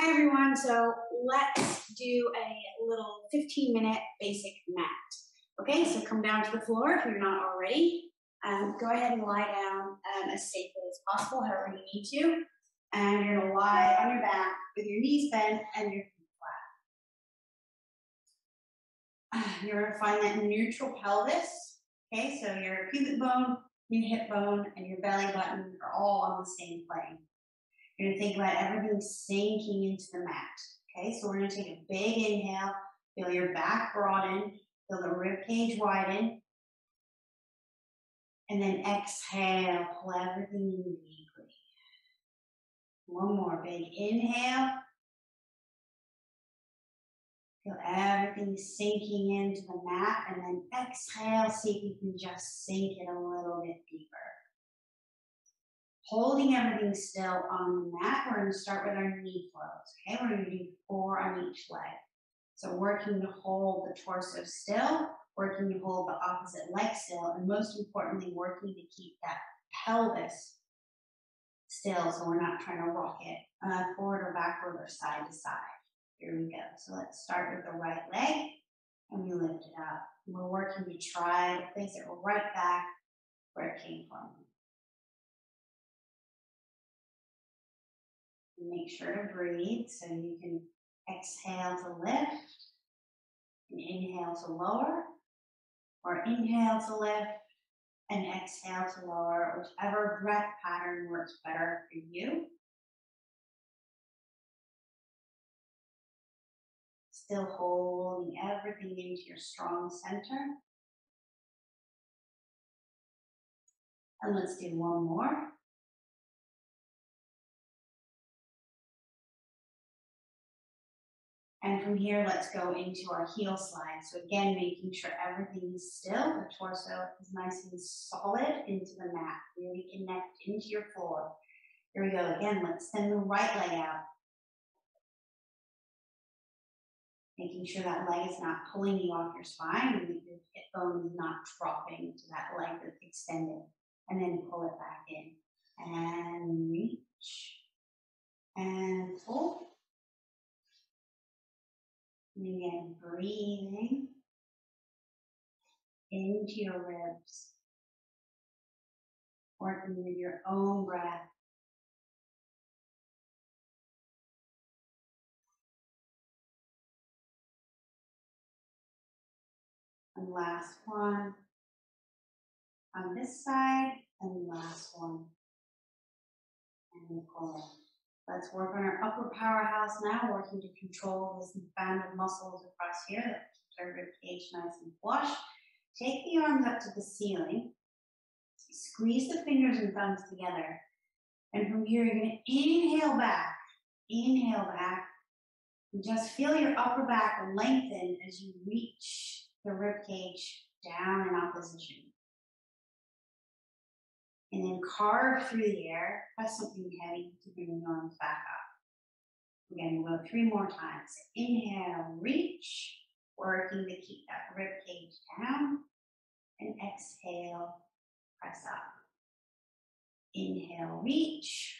Hi everyone, so let's do a little 15-minute basic mat. Okay, so come down to the floor if you're not already. Go ahead and lie down as safely as possible, however you need to. And you're gonna lie on your back with your knees bent and your feet flat. You're gonna find that neutral pelvis. Okay, so your pubic bone, your hip bone, and your belly button are all on the same plane. You're gonna think about everything sinking into the mat. Okay, so we're gonna take a big inhale, feel your back broaden, feel the rib cage widen, and then exhale, pull everything in deeply. One more big inhale. Feel everything sinking into the mat, and then exhale, see if you can just sink it a little bit deeper. Holding everything still on the mat, we're going to start with our knee flows. Okay, we're going to do 4 on each leg. So working to hold the torso still, working to hold the opposite leg still, and most importantly, working to keep that pelvis still so we're not trying to rock it forward or backward or side to side. Here we go. So let's start with the right leg, and we lift it up. And we're working to try to place it right back where it came from. Make sure to breathe, so you can exhale to lift, and inhale to lower, or inhale to lift, and exhale to lower, whichever breath pattern works better for you. Still holding everything into your strong center. And let's do one more. And from here, let's go into our heel slide. So again, making sure everything is still, the torso is nice and solid into the mat. Really connect into your floor. Here we go again, let's send the right leg out. Making sure that leg is not pulling you off your spine and that your hip bone is not dropping to that leg that's extended. And then pull it back in. And reach. And pull. And again, breathing into your ribs, working with your own breath. And last one on this side, and last one. And pull. Let's work on our upper powerhouse now, working to control this band of muscles across here that keeps our rib cage nice and flush. Take the arms up to the ceiling. Squeeze the fingers and thumbs together. And from here, you're going to inhale back. Inhale back. And just feel your upper back lengthen as you reach the rib cage down in opposition. And then carve through the air. Press something heavy to bring the arms back up. Again, we'll go 3 more times. Inhale, reach. Working to keep that rib cage down. And exhale, press up. Inhale, reach.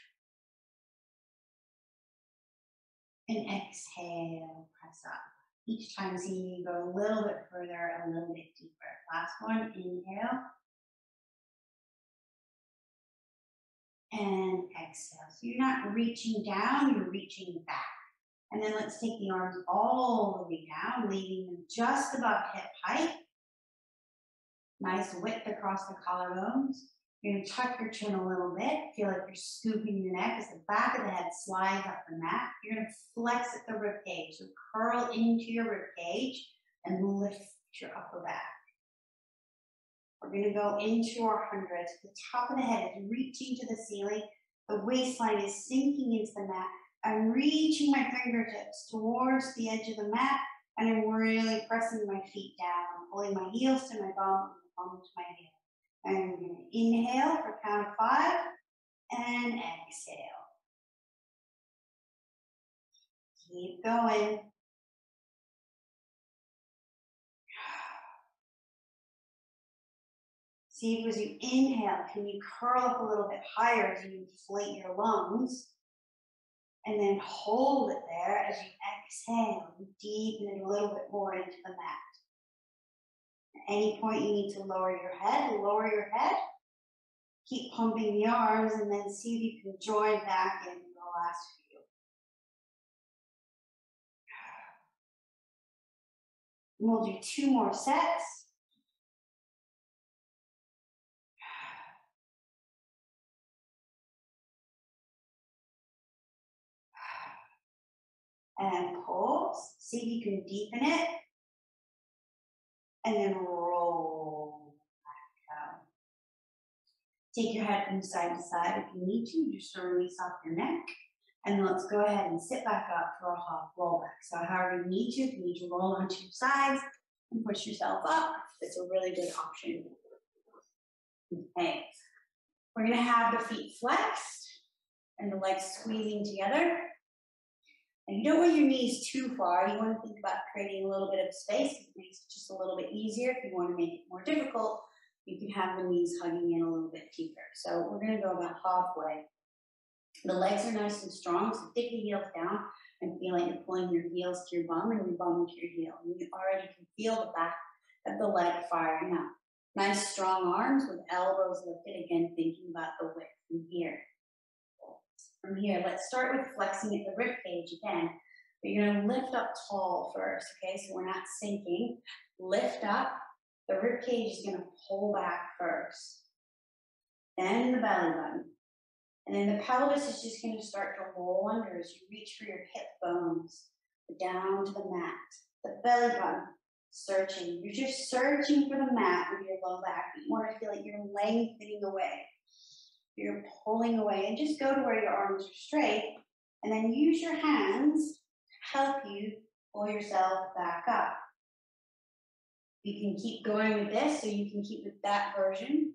And exhale, press up. Each time seeing you go a little bit further, a little bit deeper. Last one, inhale. And exhale. So you're not reaching down, you're reaching back. And then let's take the arms all the way down, leaving them just above hip height. Nice width across the collarbones. You're going to tuck your chin a little bit. Feel like you're scooping your neck as the back of the head slides up the mat. You're going to flex at the rib cage. So curl into your rib cage and lift your upper back. We're going to go into our hundreds. The top of the head is reaching to the ceiling. The waistline is sinking into the mat. I'm reaching my fingertips towards the edge of the mat, and I'm really pressing my feet down. I'm pulling my heels to my bum and my bum to my heel. And I'm going to inhale for count of 5 and exhale. Keep going. See if as you inhale, can you curl up a little bit higher as you inflate your lungs? And then hold it there as you exhale. Deepen it a little bit more into the mat. At any point you need to lower your head, lower your head. Keep pumping the arms and then see if you can join back in the last few. And we'll do 2 more sets. And pulse. See if you can deepen it. And then roll back out. Take your head from side to side if you need to, just to release off your neck. And then let's go ahead and sit back up for a hop roll back. So however you need to, if you need to roll onto your sides and push yourself up, it's a really good option. Okay, we're gonna have the feet flexed and the legs squeezing together. And you don't want your knees too far. You want to think about creating a little bit of space. It makes it just a little bit easier. If you want to make it more difficult, you can have the knees hugging in a little bit deeper. So we're going to go about halfway. The legs are nice and strong, so dig the heels down and feel like you're pulling your heels to your bum and your bum to your heel. And you already can feel the back of the leg firing up. Nice strong arms with elbows lifted. Again, thinking about the width from here. From here, let's start with flexing at the rib cage again. But you're going to lift up tall first, okay? So we're not sinking. Lift up. The rib cage is going to pull back first. Then the belly button. And then the pelvis is just going to start to roll under as you reach for your hip bones. Down to the mat. The belly button, searching. You're just searching for the mat with your low back. But you want to feel like you're lengthening away. You're pulling away, and just go to where your arms are straight, and then use your hands to help you pull yourself back up. You can keep going with this, so you can keep with that version.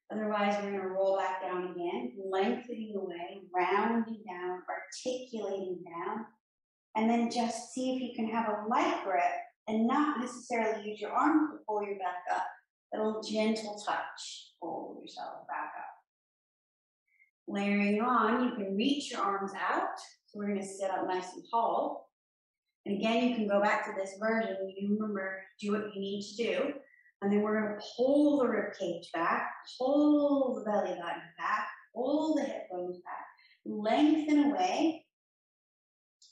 Otherwise, we're going to roll back down again, lengthening away, rounding down, articulating down, and then just see if you can have a light grip and not necessarily use your arms to pull you back up. A little gentle touch, pull yourself back up. Layering on, you can reach your arms out. So we're going to sit up nice and tall. And again, you can go back to this version. You remember, do what you need to do. And then we're going to pull the rib cage back, pull the belly button back, pull the hip bones back, lengthen away.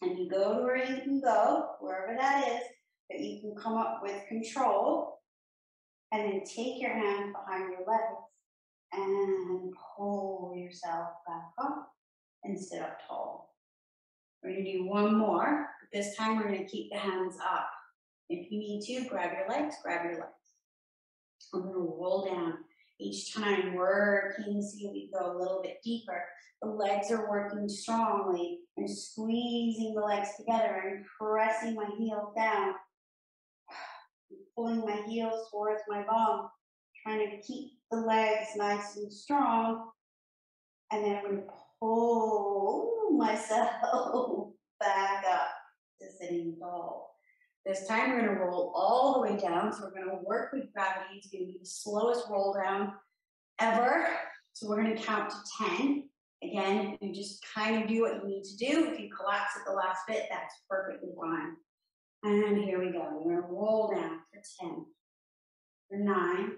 And you go to where you can go, wherever that is, that you can come up with control. And then take your hands behind your legs and pull yourself back up and sit up tall. We're going to do one more. This time we're going to keep the hands up. If you need to, grab your legs, grab your legs. We're going to roll down. Each time working, see if we go a little bit deeper. The legs are working strongly and squeezing the legs together and pressing my heels down. Pulling my heels towards my bum, trying to keep the legs nice and strong. And then I'm going to pull myself back up to sitting tall. This time we're going to roll all the way down. So we're going to work with gravity. It's going to be the slowest roll down ever. So we're going to count to 10. Again, you just kind of do what you need to do. If you collapse at the last bit, that's perfectly fine. And here we go. We're going to roll down for 10, for 9,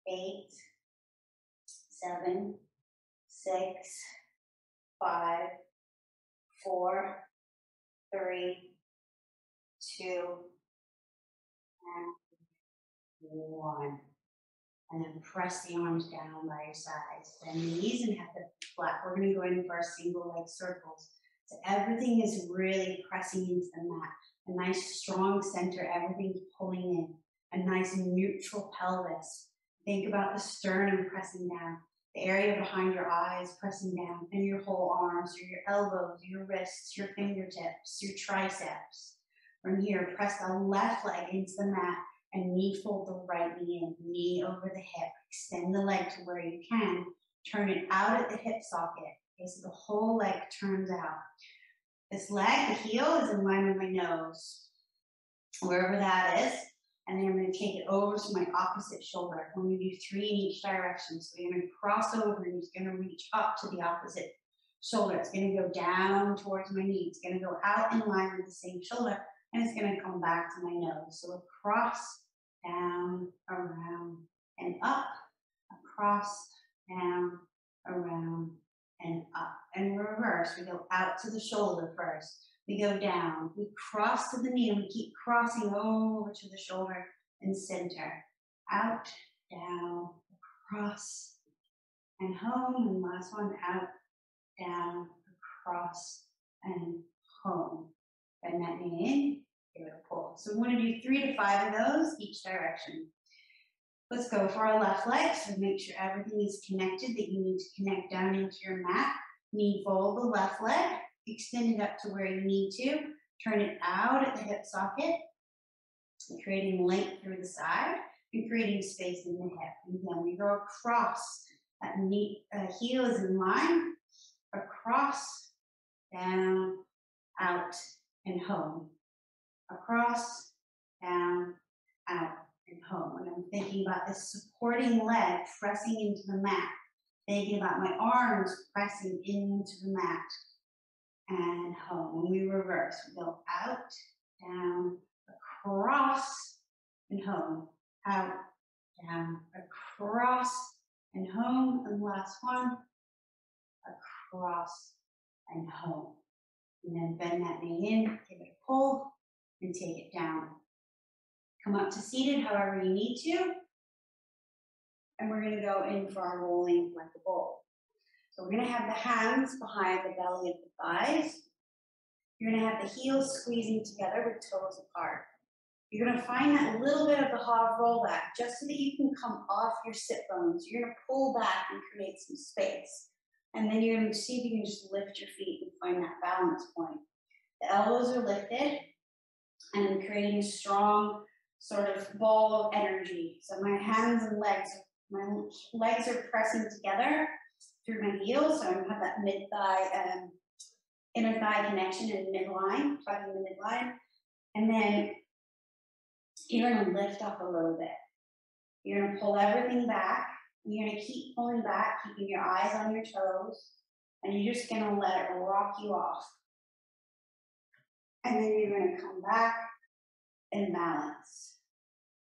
8, 7, 6, 5, 4, 3, 2, and 1. And then press the arms down by your sides. Bend the knees and have the flat. We're going to go in for our single leg circles. So everything is really pressing into the mat. A nice strong center, everything's pulling in. A nice neutral pelvis. Think about the sternum pressing down. The area behind your eyes pressing down. And your whole arms, or your elbows, your wrists, your fingertips, your triceps. From here, press the left leg into the mat and knee fold the right knee in. Knee over the hip. Extend the leg to where you can. Turn it out at the hip socket. Okay, so the whole leg turns out. This leg, the heel, is in line with my nose, wherever that is. And then I'm going to take it over to my opposite shoulder. I'm going to do 3 in each direction. So you're going to cross over and you're going to reach up to the opposite shoulder. It's going to go down towards my knee. It's going to go out in line with the same shoulder, and it's going to come back to my nose. So across, down, around, and up, across, down, around, and up. And reverse, we go out to the shoulder first. We go down, we cross to the knee, and we keep crossing over to the shoulder and center. Out, down, across, and home. And last one, out, down, across, and home. Bend that knee in, give it a pull. So we want to do 3 to 5 of those each direction. Let's go for our left leg. So make sure everything is connected, that you need to connect down into your mat. Knee fold the left leg, extend it up to where you need to. Turn it out at the hip socket, creating length through the side and creating space in the hip. And then we go across. That knee, heel is in line, across, down, out, and home. Across, down, out, and home. And I'm thinking about this supporting leg pressing into the mat. Thinking about my arms pressing into the mat. And home. When we reverse, we go out, down, across, and home. Out, down, across, and home. And last one, across, and home. And then bend that knee in, give it a pull, and take it down. Come up to seated however you need to. And we're going to go in for our rolling like a bowl. So we're going to have the hands behind the belly of the thighs. You're going to have the heels squeezing together with toes apart. You're going to find that little bit of the half roll back just so that you can come off your sit bones. You're going to pull back and create some space. And then you're going to see if you can just lift your feet and find that balance point. The elbows are lifted, and I'm creating a strong sort of ball of energy. So my hands and legs, my legs are pressing together through my heels, so I have that mid-thigh, inner thigh connection in midline, tugging the midline. And then you're going to lift up a little bit. You're going to pull everything back. And you're going to keep pulling back, keeping your eyes on your toes. And you're just going to let it rock you off. And then you're going to come back and balance.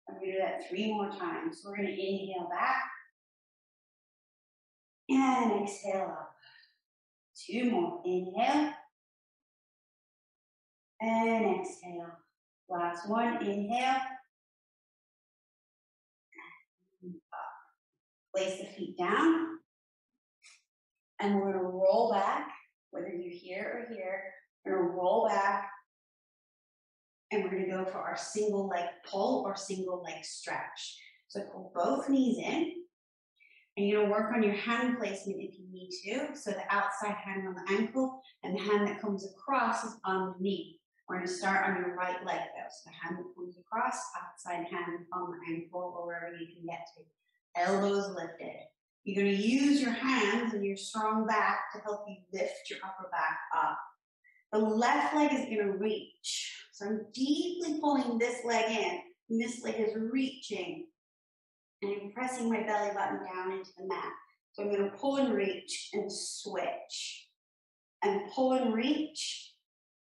I'm going to do that 3 more times. So we're going to inhale back. And exhale up. 2 more. Inhale. And exhale. Last one. Inhale. And up. Place the feet down. And we're going to roll back, whether you're here or here. We're going to roll back. And we're going to go for our single leg pull or single leg stretch. So pull both knees in. And you're going to work on your hand placement if you need to. So the outside hand on the ankle and the hand that comes across is on the knee. We're going to start on your right leg though. So the hand that comes across, outside hand on the ankle or wherever you can get to. Elbows lifted. You're going to use your hands and your strong back to help you lift your upper back up. The left leg is going to reach. So I'm deeply pulling this leg in, and this leg is reaching. And I'm pressing my belly button down into the mat. So I'm going to pull and reach and switch. And pull and reach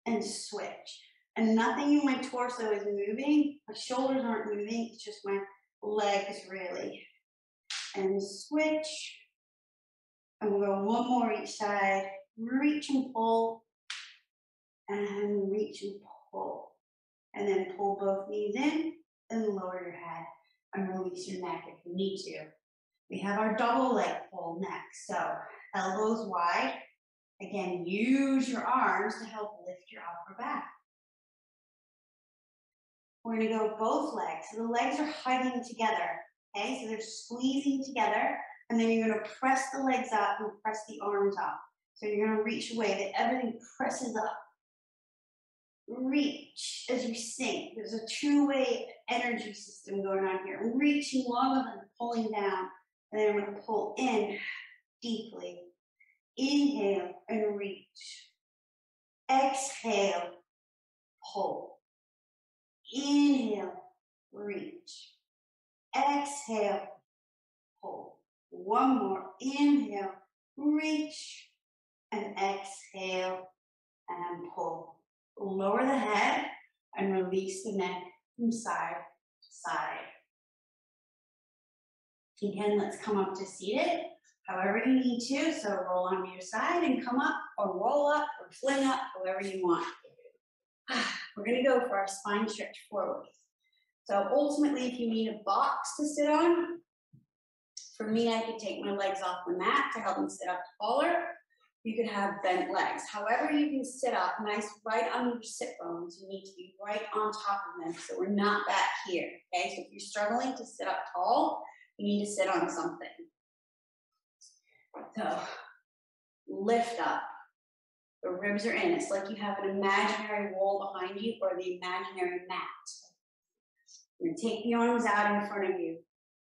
and switch. And nothing in my torso is moving. My shoulders aren't moving. It's just my legs really. And switch. And we'll go 1 more each side. Reach and pull. And reach and pull. And then pull both knees in and lower your head. And release your neck if you need to. We have our double leg pull next. So elbows wide. Again, use your arms to help lift your upper back. We're going to go both legs. So the legs are hugging together. Okay, so they're squeezing together. And then you're going to press the legs up and press the arms up. So you're going to reach away, that everything presses up. Reach as you sink. There's a 2-way energy system going on here. I'm reaching longer than pulling down. And then I'm going to pull in deeply. Inhale and reach. Exhale, pull. Inhale, reach. Exhale, pull. 1 more. Inhale, reach. and exhale and pull. Lower the head and release the neck from side to side. Again, let's come up to seated, however you need to. So roll onto your side and come up, or roll up, or fling up, however you want. We're going to go for our spine stretch forward. So ultimately, if you need a box to sit on, for me, I could take my legs off the mat to help me sit up taller. You could have bent legs. However you can sit up nice right on your sit bones, you need to be right on top of them so we're not back here, okay? So if you're struggling to sit up tall, you need to sit on something. So lift up. The ribs are in. It's like you have an imaginary wall behind you or the imaginary mat. You're going to take the arms out in front of you.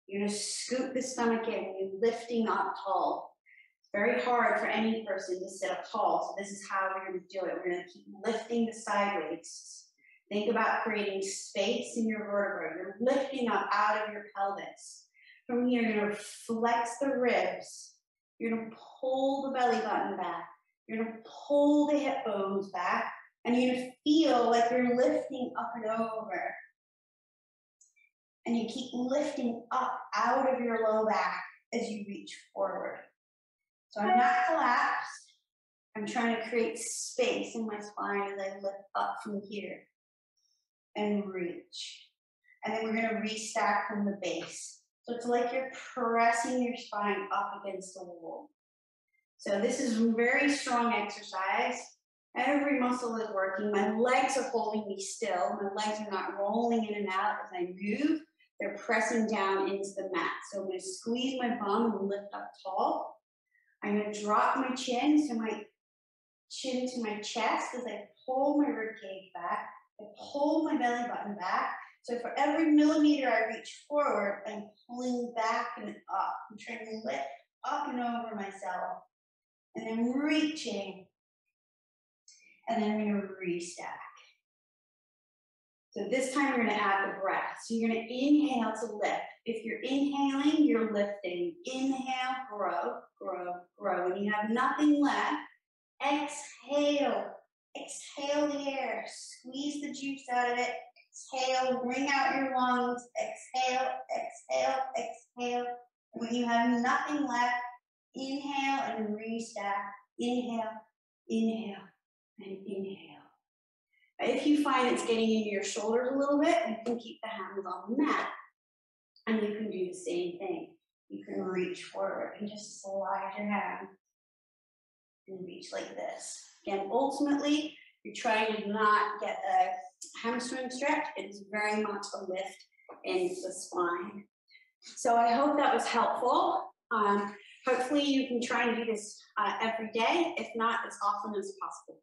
You're going to scoop the stomach in. You're lifting up tall. It's very hard for any person to sit up tall, so this is how we're going to do it. We're going to keep lifting the side waist. Think about creating space in your vertebrae. You're lifting up out of your pelvis. From here, you're going to flex the ribs. You're going to pull the belly button back. You're going to pull the hip bones back, and you're going to feel like you're lifting up and over. And you keep lifting up out of your low back as you reach forward. So I'm not collapsed. I'm trying to create space in my spine as I lift up from here and reach. And then we're going to restack from the base. So it's like you're pressing your spine up against the wall. So this is a very strong exercise. Every muscle is working. My legs are holding me still. My legs are not rolling in and out as I move. They're pressing down into the mat. So I'm going to squeeze my bum and lift up tall. I'm going to drop my chin, so my chin to my chest as I pull my ribcage back. I pull my belly button back. So for every millimeter I reach forward, I'm pulling back and up. I'm trying to lift up and over myself. And then reaching. And then I'm going to restack. So this time you're going to add the breath. So you're going to inhale to lift. If you're inhaling, you're lifting. Inhale, grow, grow, grow. When you have nothing left, exhale. Exhale the air. Squeeze the juice out of it. Exhale, bring out your lungs. Exhale, exhale, exhale. When you have nothing left, inhale and restack. Inhale, inhale, and inhale. If you find it's getting into your shoulders a little bit, you can keep the hands on the mat. And you can do the same thing. You can reach forward and just slide your hand and reach like this. Again, ultimately, you're trying to not get a hamstring stretch. It's very much a lift in the spine. So I hope that was helpful. Hopefully you can try and do this every day, if not as often as possible.